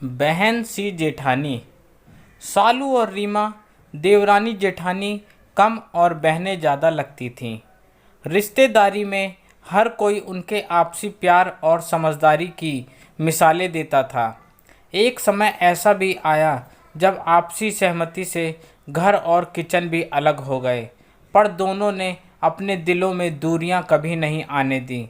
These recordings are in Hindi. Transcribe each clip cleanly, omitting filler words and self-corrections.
बहन सी जेठानी। सालू और रीमा देवरानी जेठानी कम और बहनें ज़्यादा लगती थीं। रिश्तेदारी में हर कोई उनके आपसी प्यार और समझदारी की मिसालें देता था। एक समय ऐसा भी आया जब आपसी सहमति से घर और किचन भी अलग हो गए, पर दोनों ने अपने दिलों में दूरियां कभी नहीं आने दी।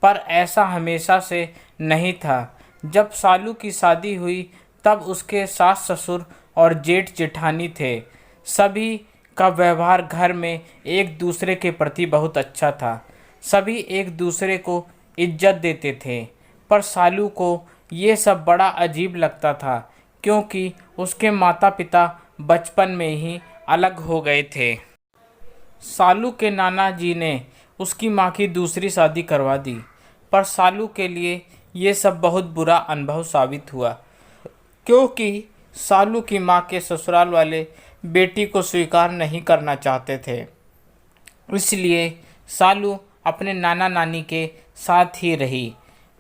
पर ऐसा हमेशा से नहीं था। जब सालू की शादी हुई तब उसके सास ससुर और जेठ जेठानी थे। सभी का व्यवहार घर में एक दूसरे के प्रति बहुत अच्छा था। सभी एक दूसरे को इज्जत देते थे। पर सालू को ये सब बड़ा अजीब लगता था, क्योंकि उसके माता पिता बचपन में ही अलग हो गए थे। सालू के नाना जी ने उसकी माँ की दूसरी शादी करवा दी, पर सालू के लिए ये सब बहुत बुरा अनुभव साबित हुआ, क्योंकि सालू की माँ के ससुराल वाले बेटी को स्वीकार नहीं करना चाहते थे। इसलिए सालू अपने नाना नानी के साथ ही रही।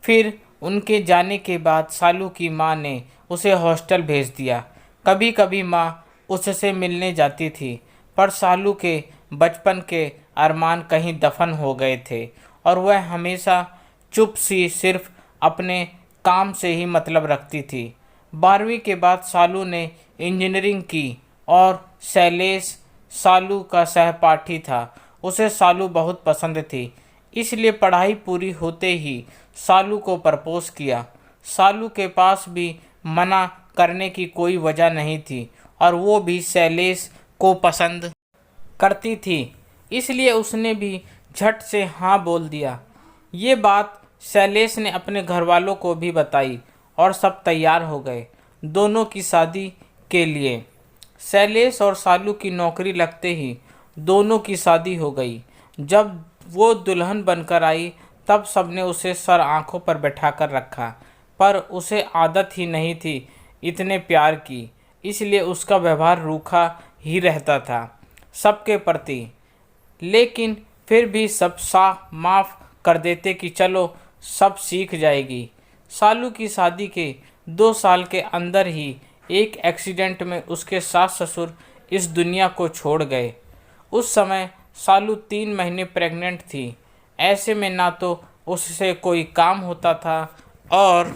फिर उनके जाने के बाद सालू की माँ ने उसे हॉस्टल भेज दिया। कभी कभी माँ उससे मिलने जाती थी, पर सालू के बचपन के अरमान कहीं दफन हो गए थे और वह हमेशा चुप सी सिर्फ अपने काम से ही मतलब रखती थी। 12वीं के बाद सालू ने इंजीनियरिंग की और शैलेश सालू का सहपाठी था। उसे सालू बहुत पसंद थी, इसलिए पढ़ाई पूरी होते ही सालू को प्रपोज किया। सालू के पास भी मना करने की कोई वजह नहीं थी और वो भी शैलेश को पसंद करती थी, इसलिए उसने भी झट से हाँ बोल दिया। ये बात शैलेश ने अपने घर वालों को भी बताई और सब तैयार हो गए दोनों की शादी के लिए। शैलेश और सालू की नौकरी लगते ही दोनों की शादी हो गई। जब वो दुल्हन बनकर आई तब सबने उसे सर आंखों पर बैठाकर रखा, पर उसे आदत ही नहीं थी इतने प्यार की, इसलिए उसका व्यवहार रूखा ही रहता था सबके प्रति। लेकिन फिर भी सब माफ़ कर देते कि चलो सब सीख जाएगी। सालू की शादी के 2 साल के अंदर ही एक एक्सीडेंट में उसके सास ससुर इस दुनिया को छोड़ गए। उस समय सालू 3 महीने प्रेग्नेंट थी। ऐसे में ना तो उससे कोई काम होता था और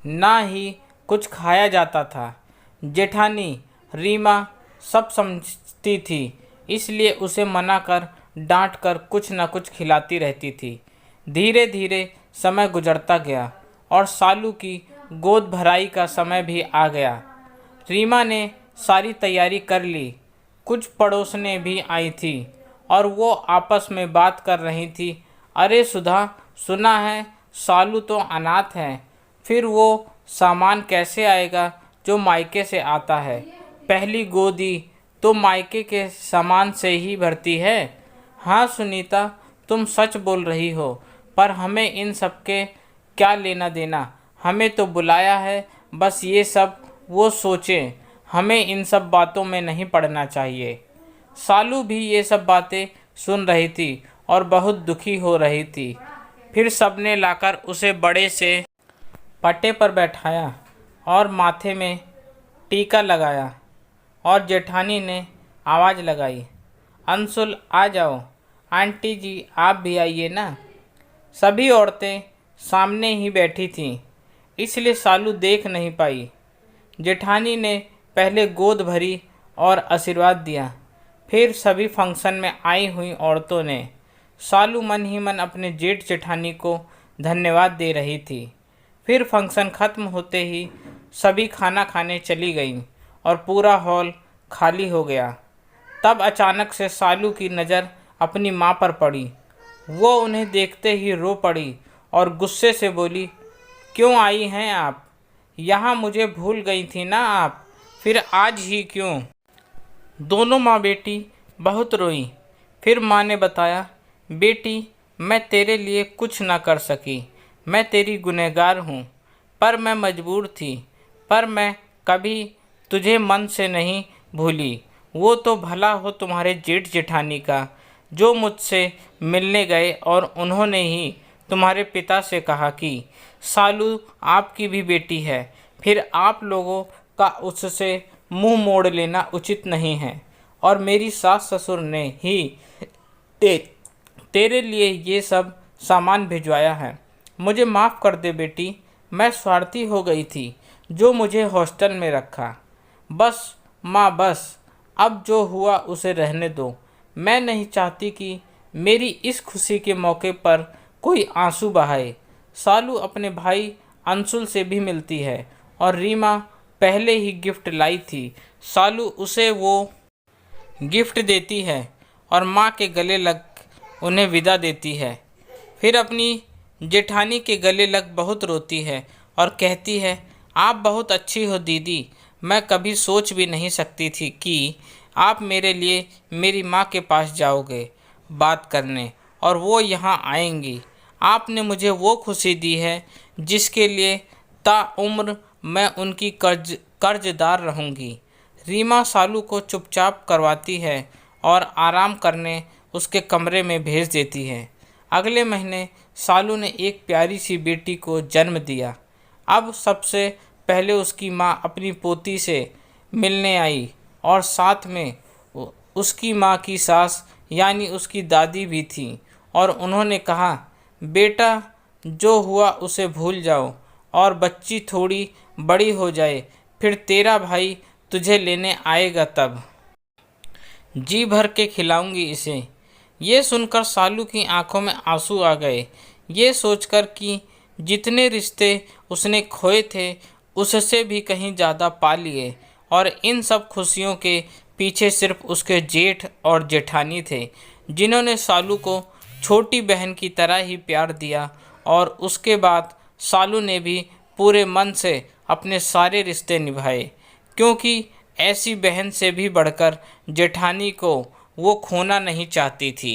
ना ही कुछ खाया जाता था। जेठानी रीमा सब समझती थी, इसलिए उसे मना कर डांट कर कुछ न कुछ खिलाती रहती थी। धीरे धीरे समय गुजरता गया और सालू की गोद भराई का समय भी आ गया। रीमा ने सारी तैयारी कर ली। कुछ पड़ोसनें भी आई थी और वो आपस में बात कर रही थी। अरे सुधा, सुना है सालू तो अनाथ है, फिर वो सामान कैसे आएगा जो मायके से आता है? पहली गोदी तो मायके के सामान से ही भरती है। हाँ सुनीता, तुम सच बोल रही हो, पर हमें इन सब के क्या लेना देना? हमें तो बुलाया है, बस ये सब वो सोचें, हमें इन सब बातों में नहीं पड़ना चाहिए। सालू भी ये सब बातें सुन रही थी और बहुत दुखी हो रही थी। फिर सबने लाकर उसे बड़े से पट्टे पर बैठाया और माथे में टीका लगाया और जेठानी ने आवाज़ लगाई, अंशुल आ जाओ, आंटी जी आप भी आइए ना। सभी औरतें सामने ही बैठी थीं, इसलिए सालू देख नहीं पाई। जेठानी ने पहले गोद भरी और आशीर्वाद दिया। फिर सभी फंक्शन में आई हुई औरतों ने। सालू मन ही मन अपने जेठ जेठानी को धन्यवाद दे रही थी। फिर फंक्शन ख़त्म होते ही सभी खाना खाने चली गईं और पूरा हॉल खाली हो गया। तब अचानक से सालू की नज़र अपनी माँ पर पड़ी। वो उन्हें देखते ही रो पड़ी और गुस्से से बोली, क्यों आई हैं आप? यहाँ मुझे भूल गई थी ना आप, फिर आज ही क्यों? दोनों माँ बेटी बहुत रोईं। फिर माँ ने बताया, बेटी मैं तेरे लिए कुछ ना कर सकी, मैं तेरी गुनहगार हूँ, पर मैं मजबूर थी। पर मैं कभी तुझे मन से नहीं भूली। वो तो भला हो तुम्हारे जेठ जेठानी का, जो मुझसे मिलने गए और उन्होंने ही तुम्हारे पिता से कहा कि सालू आपकी भी बेटी है। फिर आप लोगों का उससे मुंह मोड़ लेना उचित नहीं है। और मेरी सास ससुर ने ही ते, तेरे लिए ये सब सामान भिजवाया है। मुझे माफ़ कर दे बेटी, मैं स्वार्थी हो गई थी जो मुझे हॉस्टल में रखा। बस माँ बस, अब जो हुआ उसे रहने दो। मैं नहीं चाहती कि मेरी इस खुशी के मौके पर कोई आंसू बहाए। सालू अपने भाई अंशुल से भी मिलती है और रीमा पहले ही गिफ्ट लाई थी। सालू उसे वो गिफ्ट देती है और माँ के गले लग उन्हें विदा देती है। फिर अपनी जेठानी के गले लग बहुत रोती है और कहती है, आप बहुत अच्छी हो दीदी। मैं कभी सोच भी नहीं सकती थी कि आप मेरे लिए मेरी माँ के पास जाओगे बात करने और वो यहाँ आएंगी। आपने मुझे वो खुशी दी है जिसके लिए ताउम्र मैं उनकी कर्जदार रहूँगी। रीमा सालू को चुपचाप करवाती है और आराम करने उसके कमरे में भेज देती है। अगले महीने सालू ने एक प्यारी सी बेटी को जन्म दिया। अब सबसे पहले उसकी माँ अपनी पोती से मिलने आई और साथ में उसकी माँ की सास यानी उसकी दादी भी थी और उन्होंने कहा, बेटा जो हुआ उसे भूल जाओ और बच्ची थोड़ी बड़ी हो जाए फिर तेरा भाई तुझे लेने आएगा, तब जी भर के खिलाऊंगी इसे। ये सुनकर सालू की आंखों में आंसू आ गए। ये सोचकर कि जितने रिश्ते उसने खोए थे उससे भी कहीं ज़्यादा पा लिए और इन सब खुशियों के पीछे सिर्फ उसके जेठ और जेठानी थे जिन्होंने सालू को छोटी बहन की तरह ही प्यार दिया। और उसके बाद सालू ने भी पूरे मन से अपने सारे रिश्ते निभाए, क्योंकि ऐसी बहन से भी बढ़कर जेठानी को वो खोना नहीं चाहती थी।